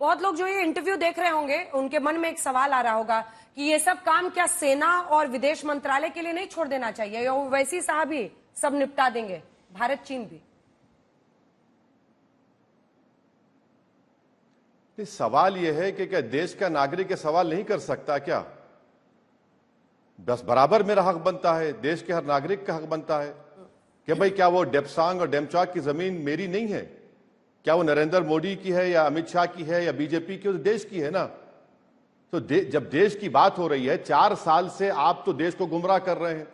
बहुत लोग जो ये इंटरव्यू देख रहे होंगे उनके मन में एक सवाल आ रहा होगा कि ये सब काम क्या सेना और विदेश मंत्रालय के लिए नहीं छोड़ देना चाहिए, या वो वैसी साहब ही सब निपटा देंगे, भारत चीन भी? सवाल यह है कि क्या देश का नागरिक ये सवाल नहीं कर सकता क्या? बस बराबर मेरा हक बनता है, देश के हर नागरिक का हक बनता है कि भाई क्या वो डेप्सांग और डेमचाक की जमीन मेरी नहीं है? क्या वो नरेंद्र मोदी की है या अमित शाह की है या बीजेपी की? तो देश की है ना। तो जब देश की बात हो रही है, 4 साल से आप तो देश को गुमराह कर रहे हैं,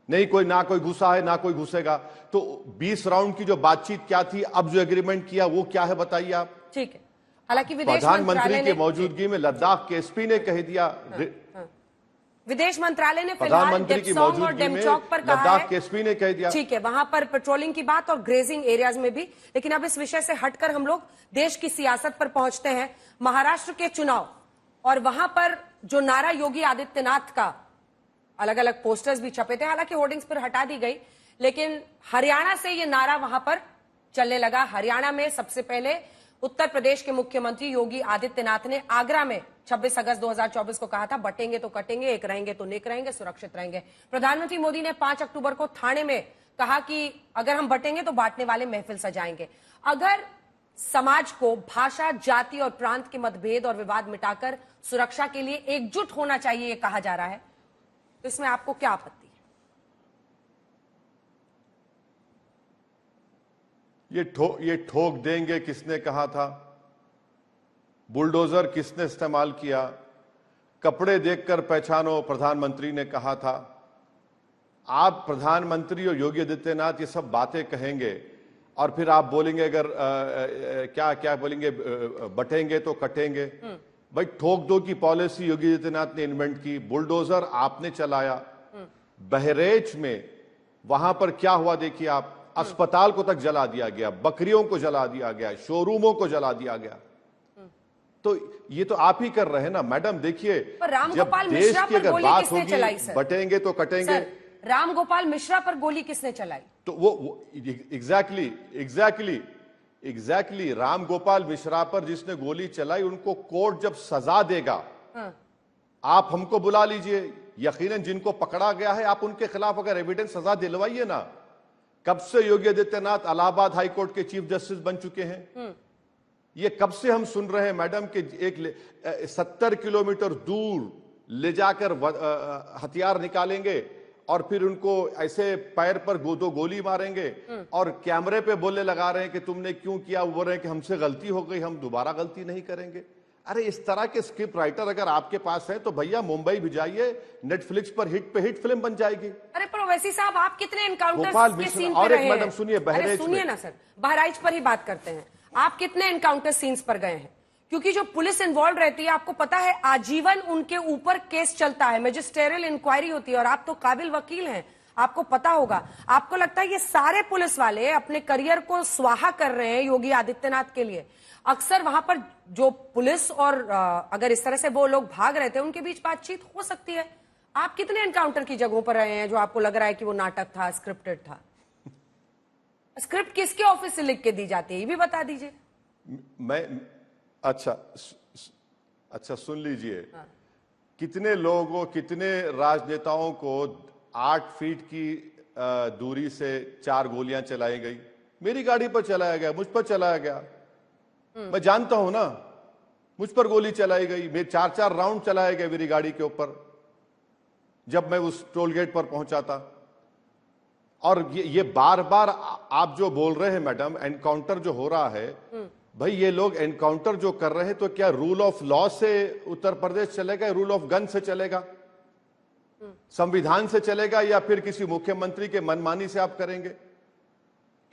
नहीं कोई ना कोई घुसा है ना कोई घुसेगा। तो 20 राउंड की जो बातचीत क्या थी, अब जो एग्रीमेंट किया वो क्या है बताइए आप। ठीक है, हालांकि प्रधानमंत्री की मौजूदगी में लद्दाख के एसपी ने कह दिया, विदेश मंत्रालय ने प्रधानमंत्री की मौजूदगी में लद्दाख के एसपी ने कह दिया, ठीक है, वहां पर पेट्रोलिंग की बात और ग्रेजिंग एरियाज में भी। लेकिन अब इस विषय से हटकर हम लोग देश की सियासत पर पहुंचते हैं। महाराष्ट्र के चुनाव और वहां पर जो नारा योगी आदित्यनाथ का, अलग अलग पोस्टर्स भी छपे थे, हालांकि होर्डिंग्स पर हटा दी गई, लेकिन हरियाणा से ये नारा वहां पर चलने लगा। हरियाणा में सबसे पहले उत्तर प्रदेश के मुख्यमंत्री योगी आदित्यनाथ ने आगरा में 26 अगस्त 2024 को कहा था, बटेंगे तो कटेंगे, एक रहेंगे तो नेक रहेंगे, सुरक्षित रहेंगे। प्रधानमंत्री मोदी ने 5 अक्टूबर को ठाणे में कहा कि अगर हम बटेंगे तो बांटने वाले महफिल सजाएंगे। अगर समाज को भाषा, जाति और प्रांत के मतभेद और विवाद मिटाकर सुरक्षा के लिए एकजुट होना चाहिए, ये कहा जा रहा है, तो इसमें आपको क्या आपत्ति है? ये ठोक देंगे किसने कहा था? बुलडोजर किसने इस्तेमाल किया? कपड़े देखकर पहचानो, प्रधानमंत्री ने कहा था। आप प्रधानमंत्री और योगी आदित्यनाथ ये सब बातें कहेंगे और फिर आप बोलेंगे अगर क्या क्या बोलेंगे, बटेंगे तो कटेंगे। भाई ठोक दो की पॉलिसी योगी आदित्यनाथ ने इन्वेंट की, बुलडोजर आपने चलाया। बहरेच में वहां पर क्या हुआ देखिए आप, अस्पताल को तक जला दिया गया, बकरियों को जला दिया गया, शोरूमों को जला दिया गया। तो ये तो आप ही कर रहे हैं ना मैडम। देखिए जब देश की अगर बात होगी बटेंगे तो कटेंगे। राम गोपाल मिश्रा पर गोली किसने चलाई? तो वो एग्जैक्टली राम गोपाल मिश्रा पर जिसने गोली चलाई, उनको कोर्ट जब सजा देगा, आप हमको बुला लीजिए, यकीनन जिनको पकड़ा गया है आप उनके खिलाफ अगर एविडेंस सजा दिलवाइए ना। कब से योगी आदित्यनाथ इलाहाबाद हाईकोर्ट के चीफ जस्टिस बन चुके हैं? ये कब से हम सुन रहे हैं मैडम कि एक 70 किलोमीटर दूर ले जाकर हथियार निकालेंगे और फिर उनको ऐसे पैर पर दो गोली मारेंगे और कैमरे पे बोलने लगा रहे हैं कि तुमने क्यों किया, वो बोल रहे हैं कि हमसे गलती हो गई, हम दोबारा गलती नहीं करेंगे। अरे इस तरह के स्क्रिप्ट राइटर अगर आपके पास है तो भैया मुंबई भिजाइए, नेटफ्लिक्स पर हिट पे हिट फिल्म बन जाएगी। अरे पर वैसी साहब, आप कितने एनकाउंटर्स के सीन पे रहे हैं? मैडम सुनिए, बहराइच सुनिए ना सर, बहराइच पर ही बात करते हैं। आप कितने एनकाउंटर सीन्स पर गए हैं? क्योंकि जो पुलिस इन्वॉल्व रहती है, आपको पता है, आजीवन उनके ऊपर केस चलता है, मैजिस्ट्रियल इंक्वायरी होती है, और आप तो काबिल वकील हैं, आपको पता होगा। आपको लगता है ये सारे पुलिस वाले अपने करियर को स्वाहा कर रहे हैं योगी आदित्यनाथ के लिए? अक्सर वहां पर जो पुलिस और अगर इस तरह से वो लोग भाग रहे थे, उनके बीच बातचीत हो सकती है। आप कितने एनकाउंटर की जगहों पर रहे हैं जो आपको लग रहा है कि वो नाटक था, स्क्रिप्टेड था? स्क्रिप्ट किसके ऑफिस से लिख के दी जाती है, ये भी बता दीजिए। अच्छा सुन लीजिए। कितने लोगों, कितने राजनेताओं को 8 फीट की दूरी से 4 गोलियां चलाई गई? मेरी गाड़ी पर चलाया गया, मुझ पर चलाया गया, मैं जानता हूं ना, मुझ पर गोली चलाई गई। मेरे 4-4 राउंड चलाए गए मेरी गाड़ी के ऊपर जब मैं उस टोल गेट पर पहुंचा था। और ये बार बार आप जो बोल रहे हैं मैडम, एनकाउंटर जो हो रहा है, भाई ये लोग एनकाउंटर जो कर रहे हैं तो क्या रूल ऑफ लॉ से उत्तर प्रदेश चलेगा, रूल ऑफ गन से चलेगा, संविधान से चलेगा, या फिर किसी मुख्यमंत्री के मनमानी से आप करेंगे?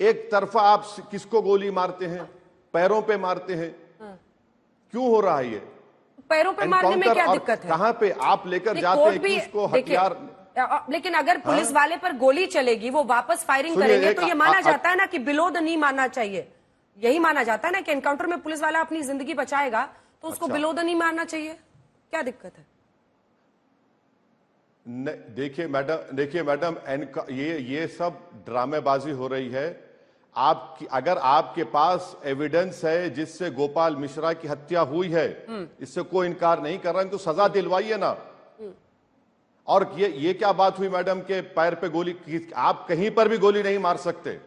एक तरफा आप किसको गोली मारते हैं, पैरों पे मारते हैं, क्यों हो रहा है ये? पैरों पे मारने में क्या दिक्कत है? कहां पे आप लेकर जाते हैं कि उसको हथियार? लेकिन अगर पुलिस वाले पर गोली चलेगी, वो वापस फायरिंग करेंगे, तो ये माना जाता है ना कि बिलो द नी मानना चाहिए। यही माना जाता है ना कि एनकाउंटर में पुलिस वाला अपनी जिंदगी बचाएगा तो उसको बिलो द नी मानना चाहिए। क्या दिक्कत है? देखिए मैडम, ये सब ड्रामेबाजी हो रही है। अगर आपके पास एविडेंस है जिससे गोपाल मिश्रा की हत्या हुई है, इससे कोई इनकार नहीं कर रहा है, तो सजा दिलवाइए ना। और ये क्या बात हुई मैडम के पैर पे गोली? आप कहीं पर भी गोली नहीं मार सकते,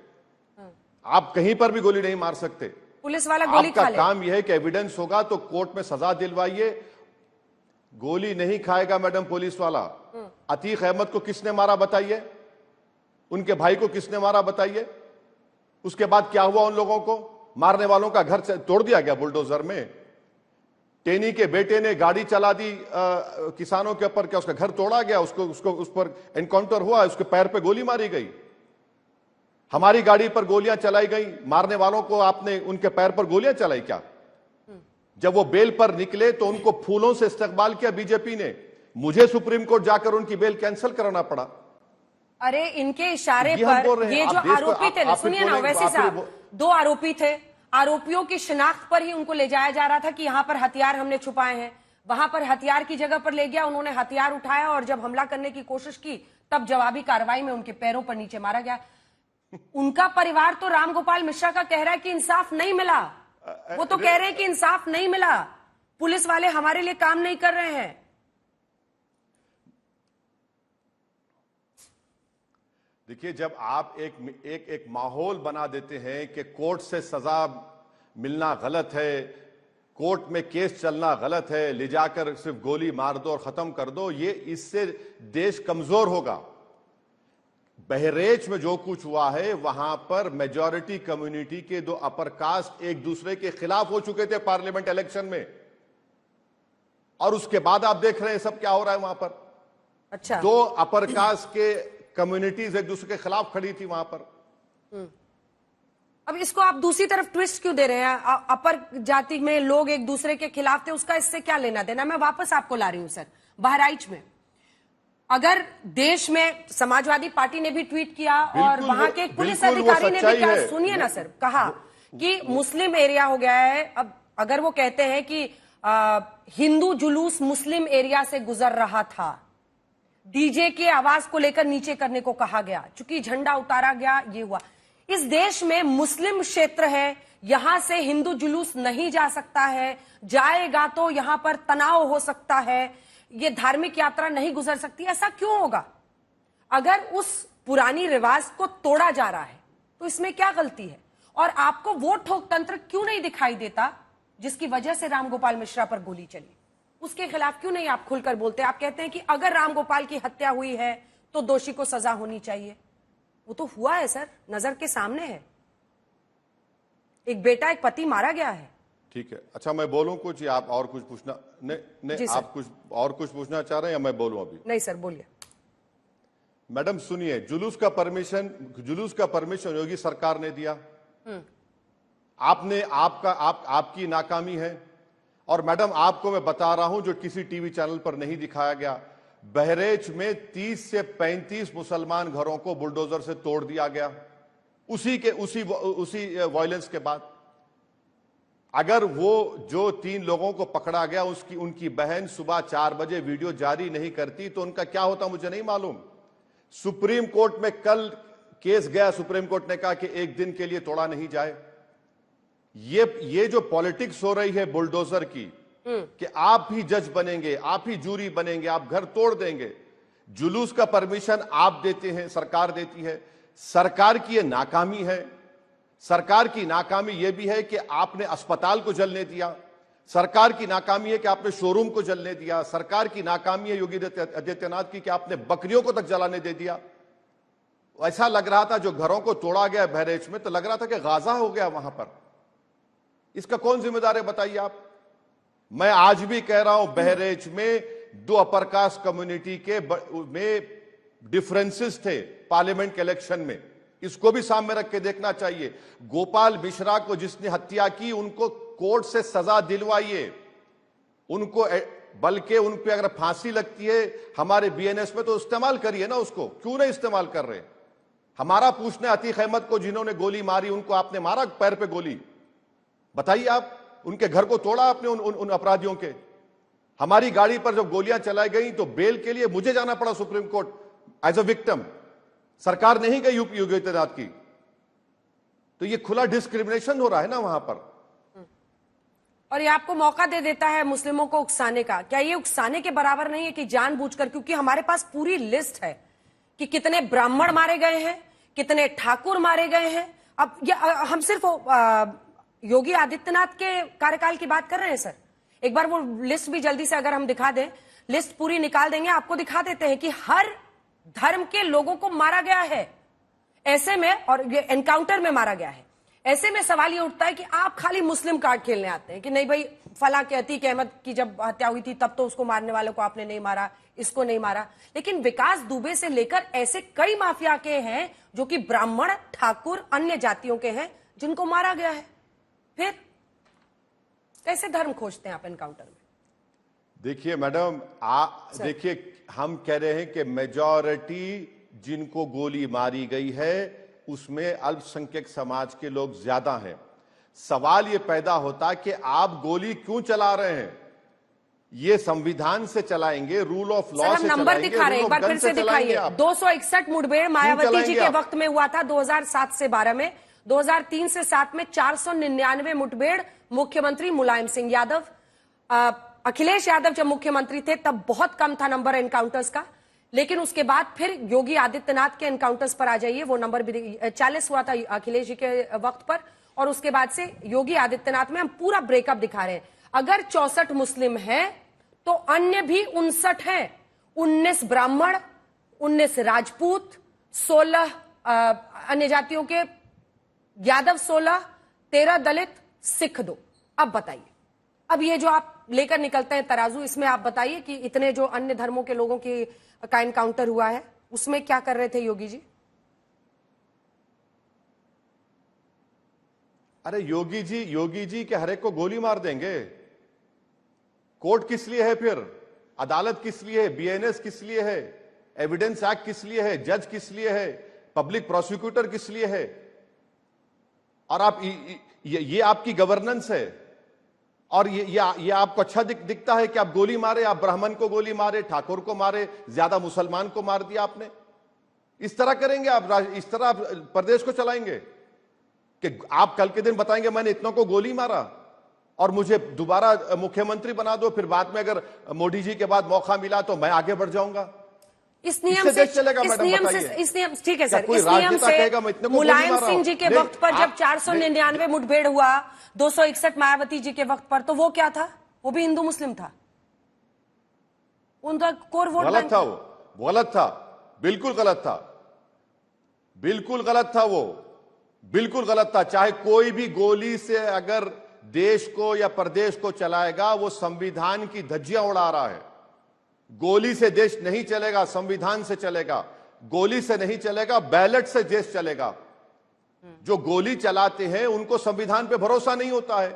आप कहीं पर भी गोली नहीं मार सकते। पुलिस वाला गोली खा आपका ले। काम यह है कि एविडेंस होगा तो कोर्ट में सजा दिलवाइए। गोली नहीं खाएगा मैडम पुलिस वाला। अतीक अहमद को किसने मारा बताइए, उनके भाई को किसने मारा बताइए। उसके बाद क्या हुआ उन लोगों को? मारने वालों का घर तोड़ दिया गया बुलडोजर में। टेनी के बेटे ने गाड़ी चला दी किसानों के ऊपर, क्या उसका घर तोड़ा गया? उसको उस पर एनकाउंटर हुआ, उसके पैर पे गोली मारी गई। हमारी गाड़ी पर गोलियां चलाई गई, मारने वालों को आपने उनके पैर पर गोलियां चलाई क्या? जब वो बेल पर निकले तो उनको फूलों से इस्तकबाल किया बीजेपी ने। मुझे सुप्रीम कोर्ट जाकर उनकी बेल कैंसिल कराना पड़ा। अरे इनके इशारे ये हम बोल पर रहे हैं, ये आप जो देश को- आरोपी थे ना, आप सुनिए फिर ना, बोलेंगे, वैसे आप फिर साहब 2 आरोपी थे। आरोपियों की शिनाख्त पर ही उनको ले जाया जा रहा था कि यहां पर हथियार हमने छुपाए हैं। वहां पर हथियार की जगह पर ले गया, उन्होंने हथियार उठाया और जब हमला करने की कोशिश की तब जवाबी कार्रवाई में उनके पैरों पर नीचे मारा गया। उनका परिवार तो रामगोपाल मिश्रा का कह रहा है कि इंसाफ नहीं मिला। वो तो कह रहे हैं कि इंसाफ नहीं मिला, पुलिस वाले हमारे लिए काम नहीं कर रहे हैं। देखिए, जब आप एक माहौल बना देते हैं कि कोर्ट से सजा मिलना गलत है, कोर्ट में केस चलना गलत है, ले जाकर सिर्फ गोली मार दो और खत्म कर दो, ये इससे देश कमजोर होगा। बहरेच में जो कुछ हुआ है वहां पर मेजॉरिटी कम्युनिटी के 2 अपर कास्ट एक दूसरे के खिलाफ हो चुके थे पार्लियामेंट इलेक्शन में, और उसके बाद आप देख रहे हैं सब क्या हो रहा है वहां पर। अच्छा, 2 अपर कास्ट के कम्युनिटीज एक दूसरे के खिलाफ खड़ी थी वहां पर। अब इसको आप दूसरी तरफ ट्विस्ट क्यों दे रहे हैं? अपर जाति में लोग एक दूसरे के खिलाफ थे, उसका इससे क्या लेना देना? मैं वापस आपको ला रही हूं सर। बहराइच में अगर देश में समाजवादी पार्टी ने भी ट्वीट किया और वहां के एक पुलिस अधिकारी ने भी क्या, सुनिए ना सर, कहा कि मुस्लिम एरिया हो गया है। अब अगर वो कहते हैं कि हिंदू जुलूस मुस्लिम एरिया से गुजर रहा था, डीजे के आवाज को लेकर नीचे करने को कहा गया, चूंकि झंडा उतारा गया, ये हुआ। इस देश में मुस्लिम क्षेत्र है, यहां से हिंदू जुलूस नहीं जा सकता है, जाएगा तो यहां पर तनाव हो सकता है, ये धार्मिक यात्रा नहीं गुजर सकती। ऐसा क्यों होगा? अगर उस पुरानी रिवाज को तोड़ा जा रहा है तो इसमें क्या गलती है? और आपको वो ठोक तंत्र क्यों नहीं दिखाई देता जिसकी वजह से रामगोपाल मिश्रा पर गोली चली? उसके खिलाफ क्यों नहीं आप खुलकर बोलते? आप कहते हैं कि अगर रामगोपाल की हत्या हुई है तो दोषी को सजा होनी चाहिए। वो तो हुआ है सर, नजर के सामने है। एक बेटा, एक पति मारा गया है। ठीक है, अच्छा मैं बोलूं कुछ या आप और कुछ पूछना? नहीं, आप कुछ और कुछ पूछना चाह रहे हैं या मैं बोलूं अभी? नहीं सर, बोलिए। मैडम सुनिए, जुलूस का परमिशन योगी सरकार ने दिया। आपकी नाकामी है। और मैडम आपको मैं बता रहा हूं जो किसी टीवी चैनल पर नहीं दिखाया गया, बहरेच में 30 से 35 मुसलमान घरों को बुलडोजर से तोड़ दिया गया उसी वायलेंस के बाद। अगर वो जो 3 लोगों को पकड़ा गया उनकी बहन सुबह 4 बजे वीडियो जारी नहीं करती तो उनका क्या होता मुझे नहीं मालूम। सुप्रीम कोर्ट में कल केस गया, सुप्रीम कोर्ट ने कहा कि 1 दिन के लिए तोड़ा नहीं जाए। ये जो पॉलिटिक्स हो रही है बुलडोजर की, कि आप ही जज बनेंगे, आप ही जूरी बनेंगे, आप घर तोड़ देंगे। जुलूस का परमिशन आप देते हैं, सरकार देती है। सरकार की यह नाकामी है। सरकार की नाकामी यह भी है कि आपने अस्पताल को जलने दिया। सरकार की नाकामी है कि आपने शोरूम को जलने दिया। सरकार की नाकामी है योगी आदित्यनाथ की कि आपने बकरियों को तक जलाने दे दिया। ऐसा लग रहा था जो घरों को तोड़ा गया बहरेच में, तो लग रहा था कि गाजा हो गया वहां पर। इसका कौन जिम्मेदार है बताइए आप? मैं आज भी कह रहा हूं, बहरेच में 2 अपर कास्ट कम्युनिटी में डिफरेंसेस थे पार्लियामेंट के इलेक्शन में। इसको भी सामने रख के देखना चाहिए। गोपाल मिश्रा को जिसने हत्या की उनको कोर्ट से सजा दिलवाइए, उनको बल्कि उन पे अगर फांसी लगती है हमारे बीएनएस में तो इस्तेमाल करिए ना उसको। क्यों नहीं इस्तेमाल कर रहे? हमारा पूछना है, अतीक अहमद को जिन्होंने गोली मारी उनको आपने मारा पैर पे गोली, बताइए आप। उनके घर को तोड़ा आपने उन अपराधियों के। हमारी गाड़ी पर जब गोलियां चलाई गई तो बेल के लिए मुझे जाना पड़ा Supreme Court as a victim. सरकार नहीं गई योगी आदित्यनाथ की। तो ये खुला डिस्क्रिमिनेशन हो रहा है ना वहां पर। और ये आपको मौका दे देता है मुस्लिमों को उकसाने का। क्या ये उकसाने के बराबर नहीं है कि जानबूझकर, क्योंकि हमारे पास पूरी लिस्ट है कि कितने ब्राह्मण मारे गए हैं, कितने ठाकुर मारे गए हैं। अब हम सिर्फ योगी आदित्यनाथ के कार्यकाल की बात कर रहे हैं सर। एक बार वो लिस्ट भी जल्दी से अगर हम दिखा दें, लिस्ट पूरी निकाल देंगे, आपको दिखा देते हैं कि हर धर्म के लोगों को मारा गया है ऐसे में, और ये एनकाउंटर में मारा गया है। ऐसे में सवाल ये उठता है कि आप खाली मुस्लिम कार्ड खेलने आते हैं कि नहीं भाई, फला के अतीक अहमद की जब हत्या हुई थी तब तो उसको मारने वालों को आपने नहीं मारा, इसको नहीं मारा। लेकिन विकास दुबे से लेकर ऐसे कई माफिया के हैं जो कि ब्राह्मण, ठाकुर, अन्य जातियों के हैं जिनको मारा गया है। फिर कैसे धर्म खोजते हैं आप एनकाउंटर में? देखिए मैडम, देखिए हम कह रहे हैं कि मेजॉरिटी जिनको गोली मारी गई है उसमें अल्पसंख्यक समाज के लोग ज्यादा हैं। सवाल यह पैदा होता कि आप गोली क्यों चला रहे हैं? ये संविधान से चलाएंगे, रूल ऑफ लॉ से नंबर चलाएंगे, दिखा रहे हैं, एक बार फिर से दिखाइए। 261 मुठभेड़ मायावती जी के वक्त में हुआ था 2007 से 12 में। 2003 से 7 में 499 मुठभेड़ मुख्यमंत्री मुलायम सिंह यादव, अखिलेश यादव जब मुख्यमंत्री थे तब बहुत कम था नंबर एनकाउंटर्स का। लेकिन उसके बाद फिर योगी आदित्यनाथ के एनकाउंटर्स पर आ जाइए, वो नंबर भी 40 हुआ था अखिलेश जी के वक्त पर, और उसके बाद से योगी आदित्यनाथ में हम पूरा ब्रेकअप दिखा रहे हैं। अगर 64 मुस्लिम हैं तो अन्य भी 59 हैं। 19 ब्राह्मण, 19 राजपूत, 16 अन्य जातियों के, यादव 16, 13 दलित, सिख 2। अब बताइए, अब ये जो आप लेकर निकलते हैं तराजू, इसमें आप बताइए कि इतने जो अन्य धर्मों के लोगों की का एनकाउंटर हुआ है उसमें क्या कर रहे थे योगी जी? अरे योगी जी के हर एक को गोली मार देंगे। कोर्ट किस लिए है फिर? अदालत किस लिए है? बीएनएस किस लिए है? एविडेंस एक्ट किस लिए है? जज किस लिए है? पब्लिक प्रोसिक्यूटर किस लिए है? और आप ये आपकी गवर्नेंस है। और ये आपको अच्छा दिखता है कि आप गोली मारे, आप ब्राह्मण को गोली मारे, ठाकुर को मारे, ज्यादा मुसलमान को मार दिया आपने। इस तरह करेंगे आप? इस तरह आप प्रदेश को चलाएंगे कि आप कल के दिन बताएंगे मैंने इतनों को गोली मारा और मुझे दोबारा मुख्यमंत्री बना दो, फिर बाद में अगर मोदी जी के बाद मौका मिला तो मैं आगे बढ़ जाऊंगा। इस नियम से चलेगा? इस नियम ठीक है सर, कोई इस नियम से मुलायम सिंह जी के वक्त पर जब 499 मुठभेड़ हुआ, 261 मायावती जी के वक्त पर, तो वो क्या था? वो भी हिंदू मुस्लिम था, उनका कोर वोट गलत था। वो गलत था, बिल्कुल गलत था, बिल्कुल गलत था, वो बिल्कुल गलत था। चाहे कोई भी गोली से अगर देश को या प्रदेश को चलाएगा, वो संविधान की धज्जियां उड़ा रहा है। गोली से देश नहीं चलेगा, संविधान से चलेगा। गोली से नहीं चलेगा, बैलेट से देश चलेगा। जो गोली चलाते हैं उनको संविधान पे भरोसा नहीं होता है।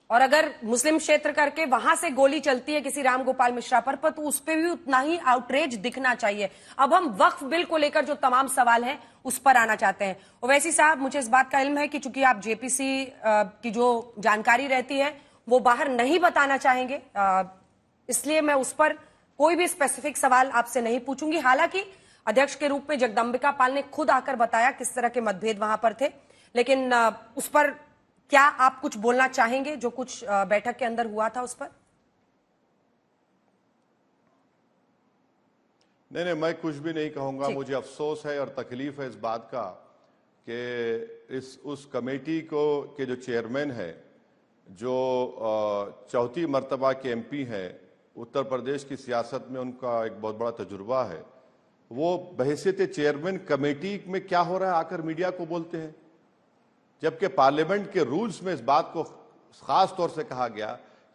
और अगर मुस्लिम क्षेत्र करके वहां से गोली चलती है किसी राम गोपाल मिश्रा पर तो उस पर भी उतना ही आउटरेज दिखना चाहिए। अब हम वक्फ बिल को लेकर जो तमाम सवाल हैं उस पर आना चाहते हैं। ओवैसी साहब, मुझे इस बात का इल्म है कि चूंकि आप जेपीसी की जो जानकारी रहती है वो बाहर नहीं बताना चाहेंगे, इसलिए मैं उस पर कोई भी स्पेसिफिक सवाल आपसे नहीं पूछूंगी। हालांकि अध्यक्ष के रूप में जगदंबिका पाल ने खुद आकर बताया किस तरह के मतभेद वहां पर थे, लेकिन उस पर क्या आप कुछ बोलना चाहेंगे जो कुछ बैठक के अंदर हुआ था उस पर? नहीं, मैं कुछ भी नहीं कहूंगा। मुझे अफसोस है और तकलीफ है इस बात का कि उस कमेटी के जो चेयरमैन है, जो चौथी मर्तबा के एमपी हैं, उत्तर प्रदेश की सियासत में उनका एक बहुत बड़ा तजुर्बा है, वो बहैसियत चेयरमैन कमेटी में क्या हो रहा है आकर मीडिया को बोलते हैं, जबकि पार्लियामेंट के रूल्स में इस बात को खास तौर से कहा गया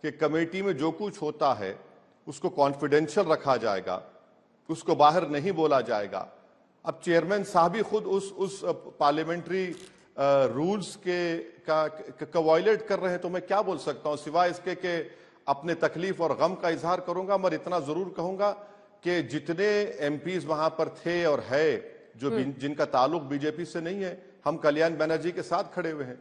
कि कमेटी में जो कुछ होता है उसको कॉन्फिडेंशियल रखा जाएगा, उसको बाहर नहीं बोला जाएगा। अब चेयरमैन साहब ही खुद उस पार्लियामेंट्री रूल्स का वायलेट कर रहे हैं, तो मैं क्या बोल सकता हूं सिवाय इसके कि अपने तकलीफ और गम का इजहार करूंगा। मगर इतना जरूर कहूंगा कि जितने एमपीज वहां पर थे और है जो जिनका ताल्लुक बीजेपी से नहीं है, हम कल्याण बनर्जी के साथ खड़े हुए हैं।